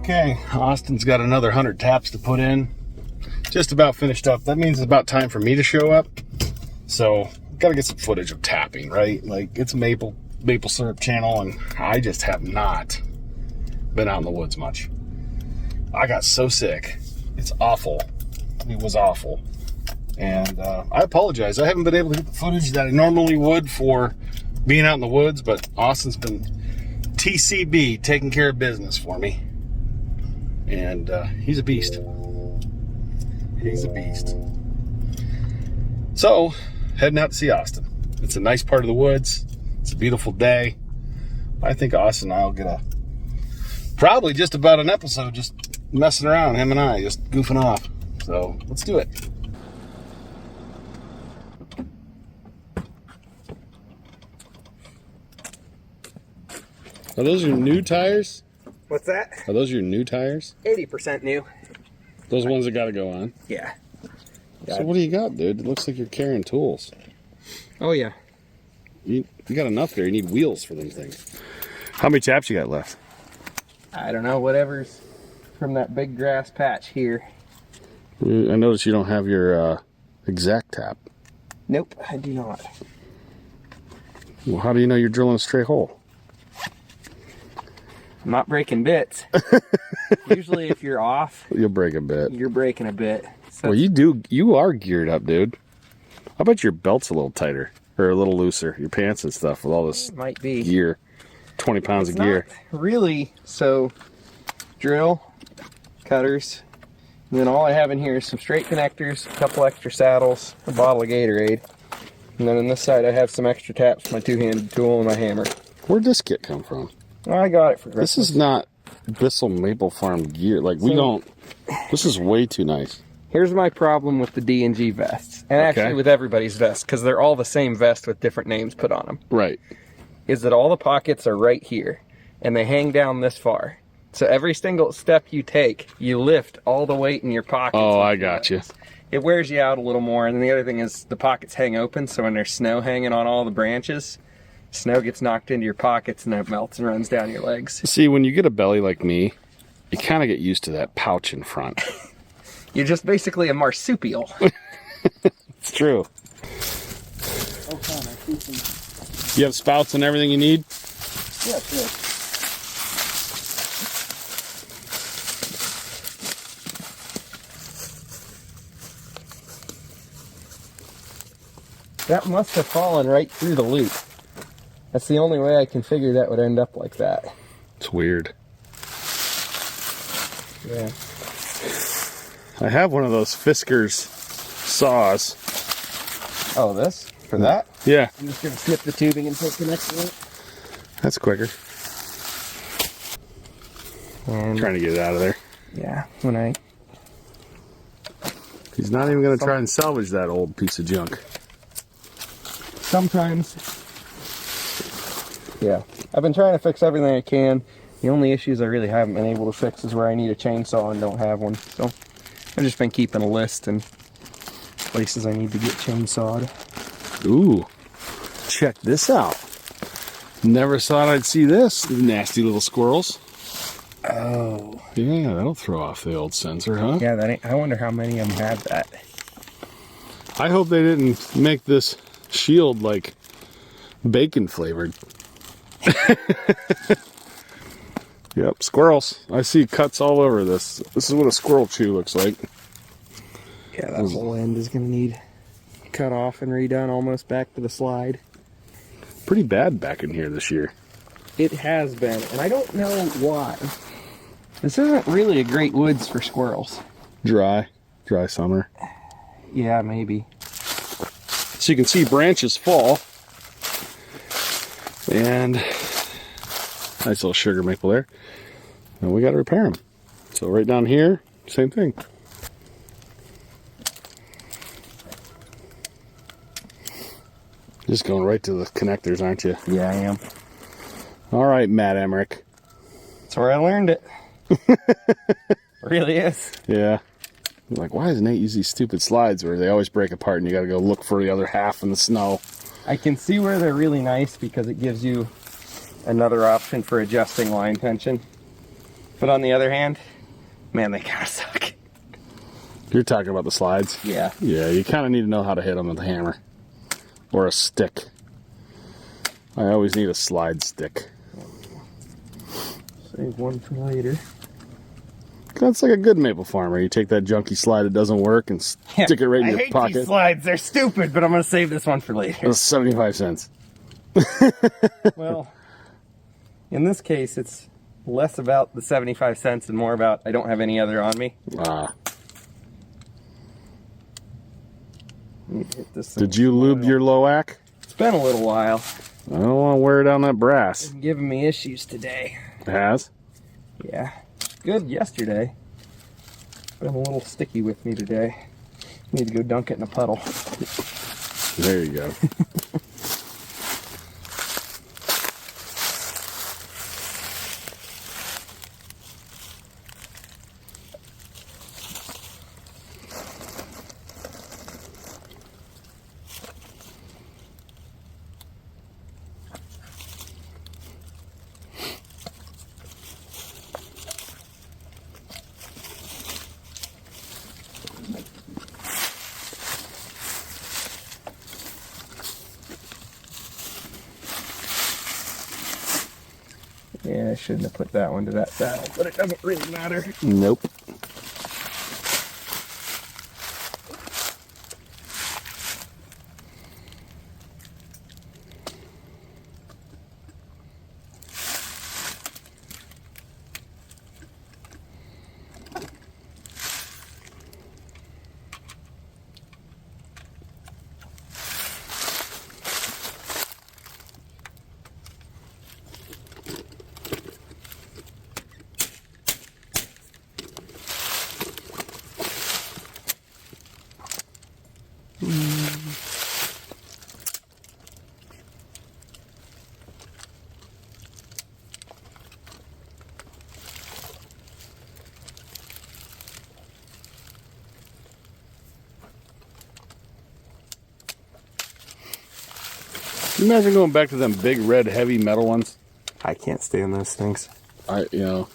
Okay, Austin's got another 100 taps to put in. Just about finished up. That means it's about time for me to show up. So, gotta get some footage of tapping, right? Like, it's a maple syrup channel, and I just have not been out in the woods much. I got so sick. It's awful. It was awful. And I apologize. I haven't been able to get the footage that I normally would for being out in the woods, but Austin's been TCB, taking care of business for me. And he's a beast. He's a beast. So, heading out to see Austin. It's a nice part of the woods. It's a beautiful day. I think Austin and I will get probably just about an episode just messing around, him and I, just goofing off. So, let's do it. Are those your new tires? What's that? Are those your new tires? 80% new. Those ones that gotta go on? Yeah. So what do you got, dude? It looks like you're carrying tools. Oh, yeah. You got enough there. You need wheels for them things. How many taps you got left? I don't know. Whatever's from that big grass patch here. I noticed you don't have your exact tap. Nope, I do not. Well, how do you know you're drilling a straight hole? I'm not breaking bits. Usually if you're off, You'll break a bit. you're breaking a bit. So Well, you are geared up, dude. I bet your belt's a little tighter or a little looser. Your pants and stuff with all this might be. gear. 20 pounds It's of gear. not really. So drill, cutters, and then all I have in here is some straight connectors, a couple extra saddles, a bottle of Gatorade. And then on this side I have some extra taps, my two-handed tool, and my hammer. Where'd this kit come from? I got it for Christmas. This is not Bissell Maple Farm gear. Like, we don't... This is way too nice. Here's my problem with the D&G vests, and actually with everybody's vests, because they're all the same vest with different names put on them. Right. Is that all the pockets are right here, and they hang down this far. So every single step you take, you lift all the weight in your pockets. Oh, I got you. It wears you out a little more, and then the other thing is the pockets hang open, so when there's snow hanging on all the branches, snow gets knocked into your pockets and it melts and runs down your legs. See, when you get a belly like me, you kind of get used to that pouch in front. You're just basically a marsupial. It's true. You have spouts and everything you need? Yeah, sure. That must have fallen right through the loop. That's the only way I can figure that would end up like that. It's weird. Yeah. I have one of those Fisker's saws. Oh, this? For that? Yeah. I'm just going to snip the tubing and take the next one. That's quicker. And Trying to get it out of there. yeah, when I... He's not even going to try and salvage that old piece of junk. Sometimes. Yeah. I've been trying to fix everything I can. The only issues I really haven't been able to fix is where I need a chainsaw and don't have one. So I've just been keeping a list and places I need to get chainsawed. Ooh. Check this out. Never thought I'd see this. Nasty little squirrels. Oh. Yeah, that'll throw off the old sensor, huh? Yeah, that ain't, I wonder how many of them have that. I hope they didn't make this shield like bacon flavored. Yep, squirrels. I see cuts all over this. This is what a squirrel chew looks like. Yeah, that whole end is going to need cut off and redone almost back to the slide. Pretty bad back in here this year. It has been, and I don't know why. This isn't really a great woods for squirrels. Dry summer. Yeah, maybe. So you can see branches fall. And nice little sugar maple there. And we got to repair them. So right down here, same thing. Just going right to the connectors, aren't you? Yeah, I am. All right, Matt Emmerich. That's where I learned it. It really is. Yeah. I'm like, why does Nate use these stupid slides where they always break apart and you got to go look for the other half in the snow? I can see where they're really nice because it gives you another option for adjusting line tension. But on the other hand, man, they kind of suck. You're talking about the slides? Yeah. Yeah, you kind of need to know how to hit them with a hammer. Or a stick. I always need a slide stick. Save one for later. That's like a good maple farmer. You take that junky slide that doesn't work and stick it right in I your hate pocket. these slides. They're stupid, but I'm going to save this one for later. That's 75 cents. Well, in this case, it's less about the 75 cents and more about I don't have any other on me. Ah. Hit this Did you lube your Loac? It's been a little while. I don't want to wear down that brass. It's giving me issues today. It has? Yeah. Good yesterday. Been a little sticky with me today. Need to go dunk it in a puddle. There you go. Yeah, I shouldn't have put that one to that saddle, but it doesn't really matter. Nope. Can you imagine going back to them big red heavy metal ones? I can't stand those things. Well, Well,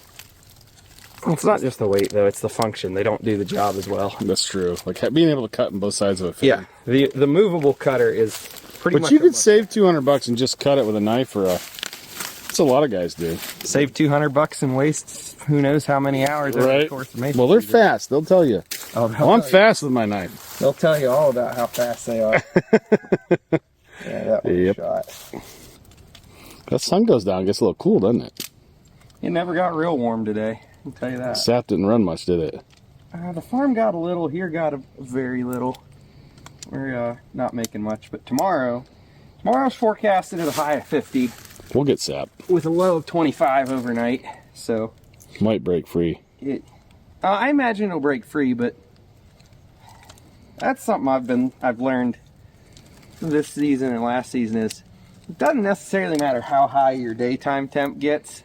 it's not just the weight, though. It's the function. They don't do the job as well. that's true. Like being able to cut in both sides of a Yeah. The movable cutter is pretty much... But you could save $200 and just cut it with a knife or a... That's a lot of guys do. Save $200 and waste who knows how many hours over the Right? course of making. Well, they're fast. They'll tell you. Oh, I'm fast with my knife. They'll tell you all about how fast they are. Yeah, that was Yep. a shot. That sun goes down, gets a little cool, doesn't it? It never got real warm today. I'll tell you that. Sap didn't run much, did it? The farm got a little. Here got a very little. We're not making much, but tomorrow's forecasted at a high of 50 We'll get sap. with a low of 25 overnight. So Might break free. I imagine it'll break free, but that's something I've learned this season and last season is it doesn't necessarily matter how high your daytime temp gets.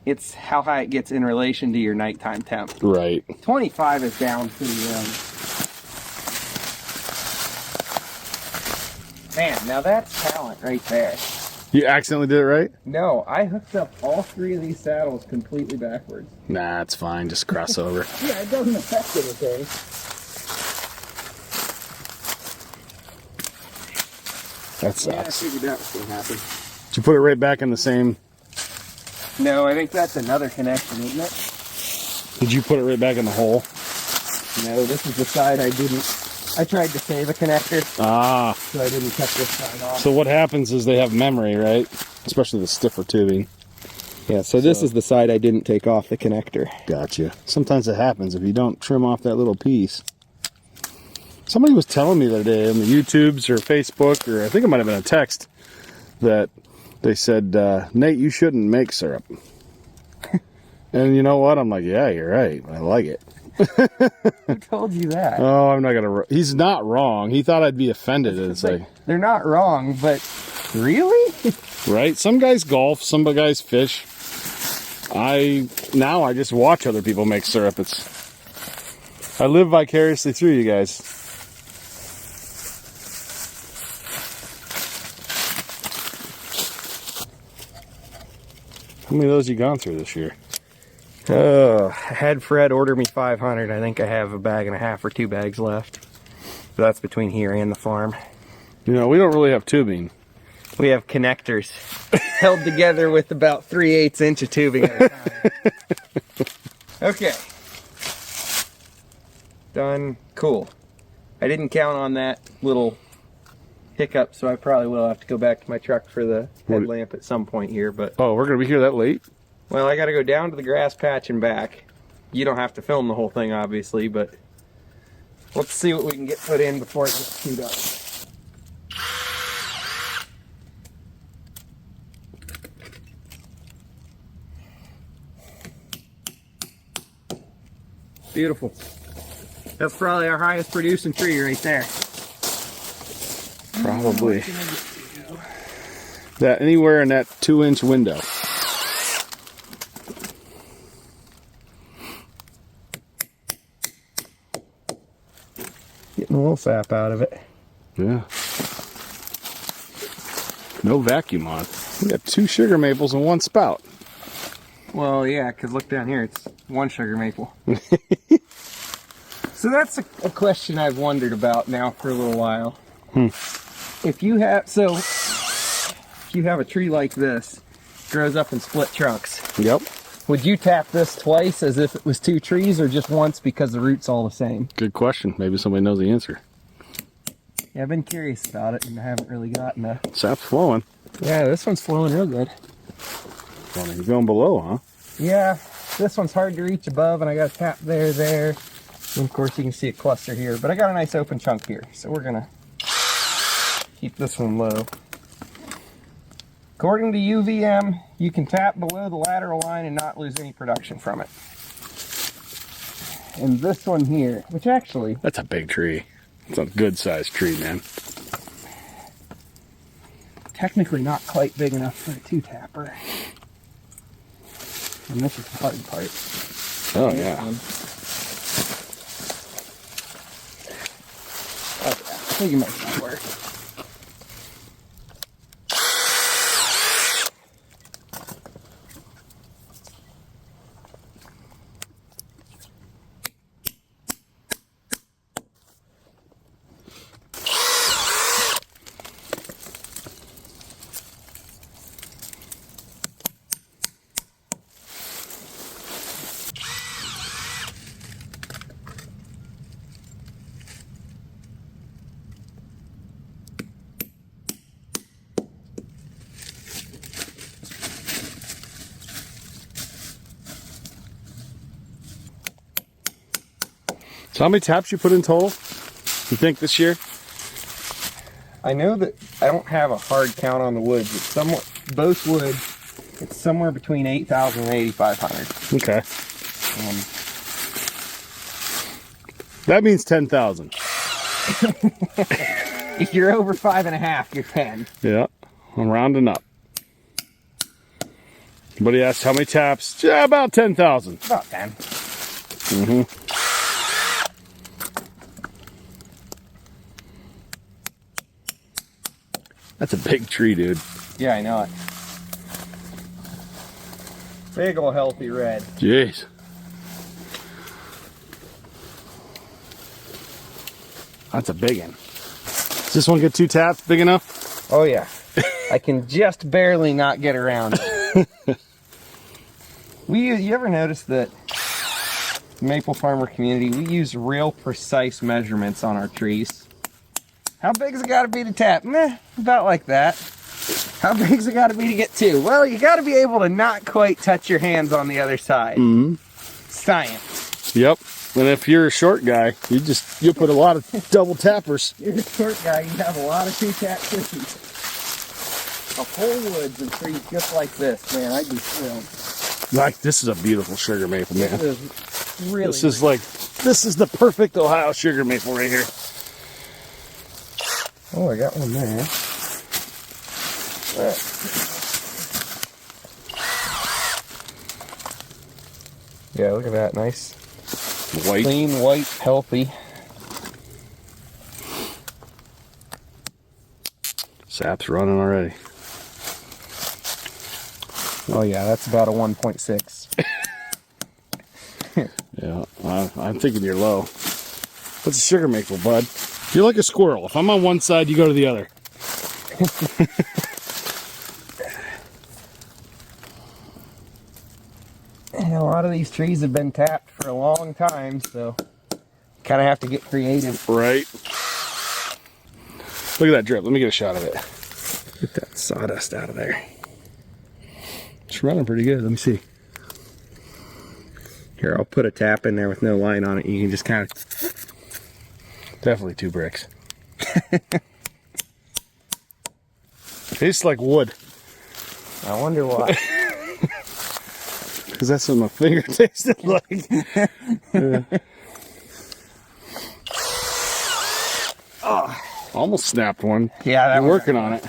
It's how high it gets in relation to your nighttime temp. Right. 25 is down pretty Man, now that's talent right there. You accidentally did it right? No, I hooked up all three of these saddles completely backwards. Nah, it's fine. Just cross over. Yeah, it doesn't affect anything. That Yeah, I sucks. figured that was going to happen. Did you put it right back in the same... No, I think that's another connection, isn't it? Did you put it right back in the hole? No, this is the side I didn't. I tried to save a connector, Ah. so I didn't cut this side off. So what happens is they have memory, right? Especially the stiffer tubing. Yeah, so this is the side I didn't take off the connector. Gotcha. Sometimes it happens if you don't trim off that little piece. Somebody was telling me the other day on the YouTubes or Facebook, or I think it might have been a text, that they said, Nate, you shouldn't make syrup. And you know what? I'm like, yeah, you're right. I like it. Who told you that? Oh, I'm not going to... He's not wrong. He thought I'd be offended. It's like... They're not wrong, but really? Right? Some guys golf, some guys fish. Now I just watch other people make syrup. I live vicariously through you guys. How many of those you gone through this year? I had Fred order me 500. I think I have a bag and a half or 2 bags left. But that's between here and the farm. You know, we don't really have tubing. We have connectors held together with about 3/8 inch of tubing at a time. Okay. Done. Cool. I didn't count on that little hiccup, so I probably will have to go back to my truck for the headlamp at some point here. But oh, we're gonna be here that late? Well, I got to go down to the grass patch and back. You don't have to film the whole thing, obviously, but let's see what we can get put in before it gets chewed up. Beautiful. That's probably our highest producing tree right there. Probably. That anywhere in that 2-inch window. Getting a little sap out of it. Yeah. No vacuum on. We got 2 sugar maples and 1 spout. Well, yeah, because look down here, it's 1 sugar maple. So that's a question I've wondered about now for a little while. If you have a tree like this, grows up in split trunks. Yep. Would you tap this twice as if it was 2 trees, or just once because the root's all the same? Good question. Maybe somebody knows the answer. Yeah, I've been curious about it and I haven't really gotten a... Sap's flowing. Yeah, this one's flowing real good. Well, he's going below, huh? Yeah, this one's hard to reach above, and I got a tap there. And of course you can see a cluster here, but I got a nice open chunk here, so we're gonna keep this one low. According to UVM, you can tap below the lateral line and not lose any production from it. And this one here, which actually... That's a big tree. It's a good sized tree, man. Technically not quite big enough for a 2-tapper. And this is the hard part. Oh, yeah. Okay, we can make that work. So how many taps you put in total, you think, this year? I know that I don't have a hard count on the woods. It's somewhat, both wood, it's somewhere between 8,000 and 8,500. Okay. That means 10,000. If you're over 5.5, you're 10. Yeah, I'm rounding up. Somebody asked how many taps? Yeah, about 10,000. About 10. Mm-hmm. That's a big tree, dude. Yeah, I know it. Big ol' healthy red. Jeez. That's a big one. Does this one get 2 taps big enough? Oh yeah. I can just barely not get around it. You ever notice that Maple Farmer community, we use real precise measurements on our trees? How big's it gotta be to tap? Meh, about like that. How big's it gotta be to get 2? Well, you gotta be able to not quite touch your hands on the other side. Mm-hmm. Science. Yep. And if you're a short guy, you'll put a lot of double tappers. You're a short guy, you have a lot of 2-tap trees. A whole woods of trees just like this, man, I'd be thrilled. Like, this is a beautiful sugar maple, man. This is really This is the perfect Ohio sugar maple right here. Oh, I got one there. Yeah, look at that. Nice. White. Clean, white, healthy. Sap's running already. Oh yeah, that's about a 1.6. Yeah, I'm thinking you're low. What's a sugar maple, bud? You're like a squirrel. If I'm on one side, you go to the other. And a lot of these trees have been tapped for a long time, so kind of have to get creative. Right. Look at that drip. Let me get a shot of it. Get that sawdust out of there. It's running pretty good. Let me see. Here, I'll put a tap in there with no line on it. You can just kind of... Definitely 2 bricks. Tastes like wood. I wonder why. Because that's what my finger tasted like. Oh, almost snapped one. Yeah, I'm working on it.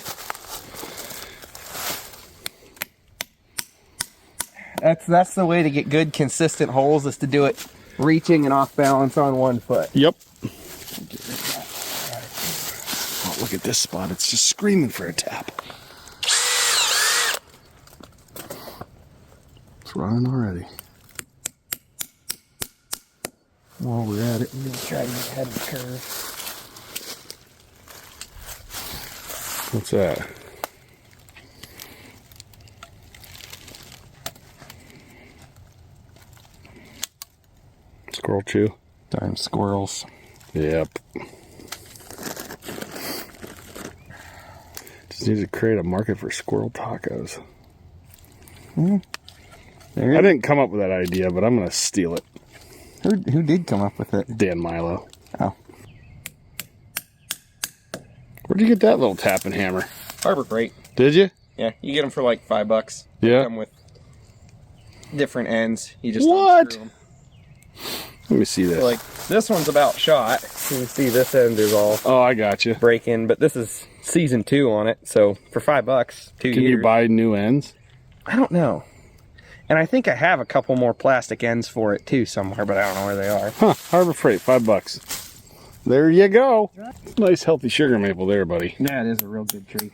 That's the way to get good, consistent holes, is to do it reaching and off balance on one foot. Yep. Oh, look at this spot. It's just screaming for a tap. It's running already. While we're at it, I'm going to try to get ahead of the curve. what's that? Squirrel chew. Darn squirrels. Yep. Just need to create a market for squirrel tacos. I didn't come up with that idea, but I'm going to steal it. Who did come up with it? Dan Milo. Oh. Where'd you get that little tapping hammer? Harbor Freight. Did you? Yeah, you get them for like $5. Yeah. They come with different ends. You just What? unscrew 'em. Let me see this. Like, this one's about shot. You can see this end is all Oh, I got you. break in, but this is season 2 on it, so for $5, 2 Can years. you buy new ends? I don't know. And I think I have a couple more plastic ends for it too somewhere, but I don't know where they are. Huh, Harbor Freight, $5. There you go. Nice healthy sugar maple there, buddy. Yeah, it is a real good tree.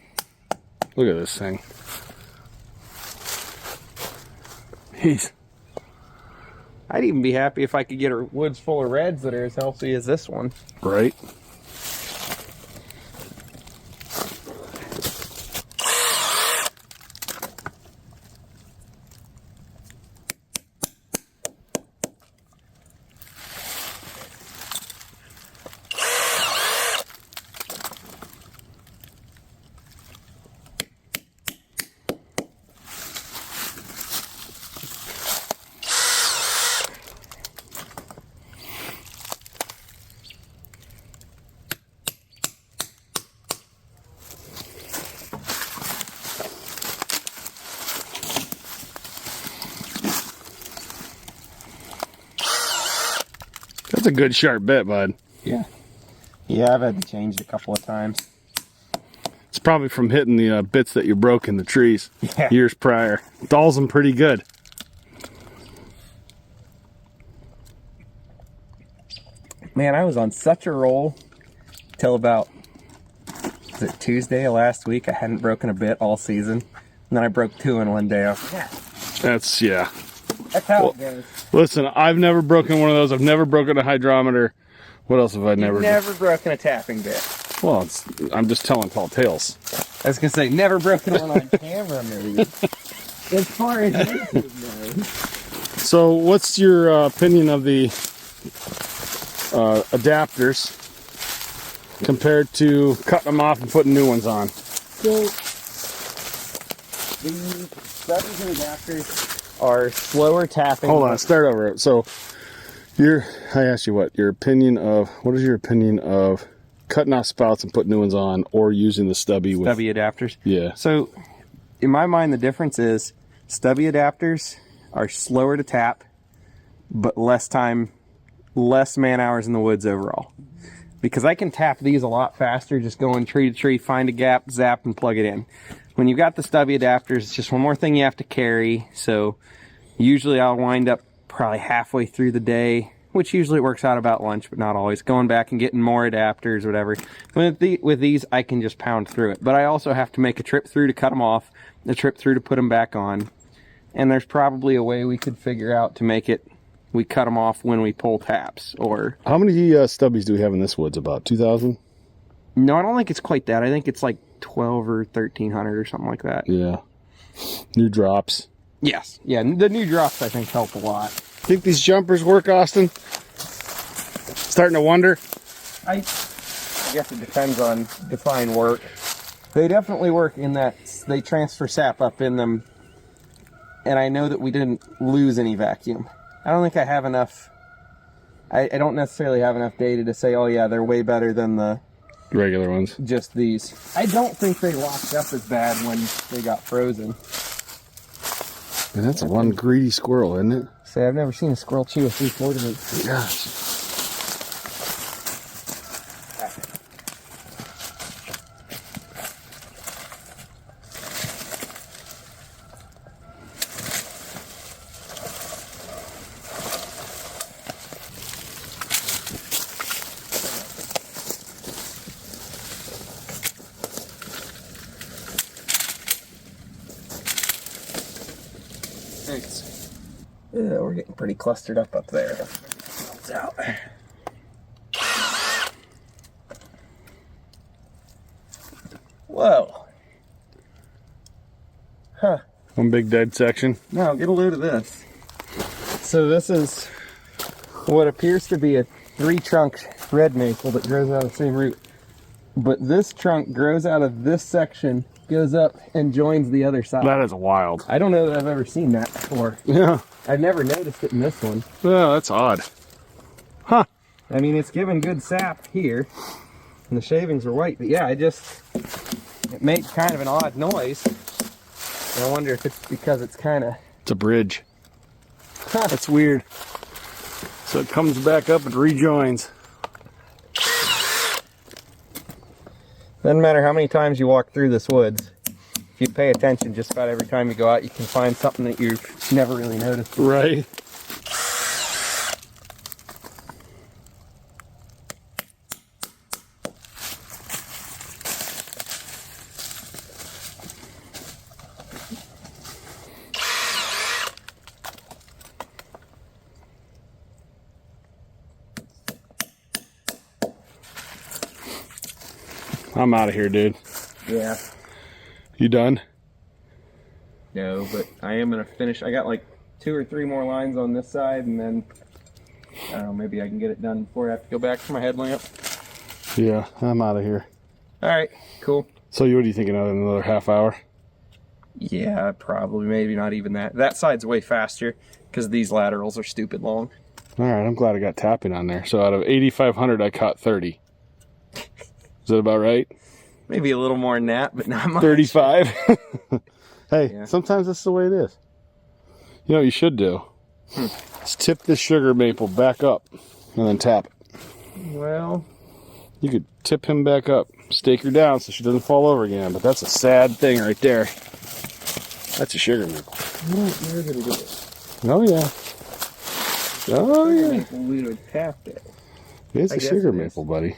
Look at this thing. Jeez. I'd even be happy if I could get woods full of reds that are as healthy as this one. Right? That's a good sharp bit, bud. Yeah. Yeah, I've had to change it a couple of times. It's probably from hitting the bits that you broke in the trees years prior. Dulls them pretty good. Man, I was on such a roll till about, was it Tuesday of last week? I hadn't broken a bit all season. And then I broke 2 in one day. I was like, That's, yeah. that's how it goes. Listen, I've never broken one of those. I've never broken a hydrometer. What else have I never done? Never broken a tapping bit. Well, I'm just telling tall tales. I was going to say, never broken one on camera, maybe. As far as YouTube knows. So, what's your opinion of the adapters compared to cutting them off and putting new ones on? So, the stubbies and adapters are slower tapping. Hold on, start over. So, I asked you what is your opinion of cutting off spouts and putting new ones on, or using the stubby adapters? Yeah. So, in my mind, the difference is stubby adapters are slower to tap, but less time, less man hours in the woods overall. Because I can tap these a lot faster, just going tree to tree, find a gap, zap, and plug it in. When you've got the stubby adapters, it's just one more thing you have to carry. So usually I'll wind up probably halfway through the day, which usually works out about lunch, but not always, going back and getting more adapters, whatever. With these, I can just pound through it. But I also have to make a trip through to cut them off, a trip through to put them back on. And there's probably a way we could figure out to make it we cut them off when we pull taps. Or how many stubbies do we have in this woods? About 2,000? No, I don't think it's quite that. I think it's like 12 or 1,300 or something like that. Yeah. New drops. Yes. Yeah, the new drops I think help a lot. Think these jumpers work, Austin? Starting to wonder. I guess it depends on define work. They definitely work in that they transfer sap up in them, and I know that we didn't lose any vacuum. I don't think I have enough. I don't necessarily have enough data to say, oh yeah, they're way better than the regular ones. Just these. I don't think they locked up as bad when they got frozen. And that's one greedy squirrel, isn't it? Say, I've never seen a squirrel chew a 3/4 inch. Gosh. Thanks. Yeah, we're getting pretty clustered up there. It's out. Whoa. Huh. One big dead section. Now, get a load of this. So this is what appears to be a 3-trunk red maple that grows out of the same root. But this trunk grows out of this section, goes up and joins the other side. That is wild. I don't know that I've ever seen that before. Yeah. I've never noticed it in this one. Oh, that's odd. Huh. I mean, it's giving good sap here, and the shavings are white, but yeah, it makes kind of an odd noise. And I wonder if it's because it's kind of... It's a bridge. Huh. That's weird. So it comes back up and rejoins. Doesn't matter how many times you walk through this woods. If you pay attention, just about every time you go out, you can find something that you've never really noticed. Right. I'm out of here, dude. Yeah. You done? No, but I am going to finish. I got like 2 or 3 more lines on this side, and then, I don't know, maybe I can get it done before I have to go back for my headlamp. Yeah, I'm out of here. All right, cool. So what are you thinking of in another half hour? Yeah, probably. Maybe not even that. That side's way faster because these laterals are stupid long. All right, I'm glad I got tapping on there. So out of 8,500, I caught 30. Is that about right? Maybe a little more than that, but not much. 35? Hey, Yeah. Sometimes that's the way it is. You know what you should do? Is tip this sugar maple back up and then tap it. Well, You could tip him back up, stake her down so she doesn't fall over again, but that's a sad thing right there. That's a sugar maple. I don't know that it is. Oh, yeah. Oh, yeah. Maple, we would have tapped it. It's I a guess sugar it is. maple, buddy.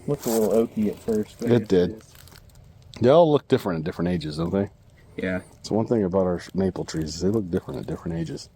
Looked a little oaky at first. But I It guess did. is. They all look different at different ages, don't they? Yeah. It's one thing about our maple trees is they look different at different ages.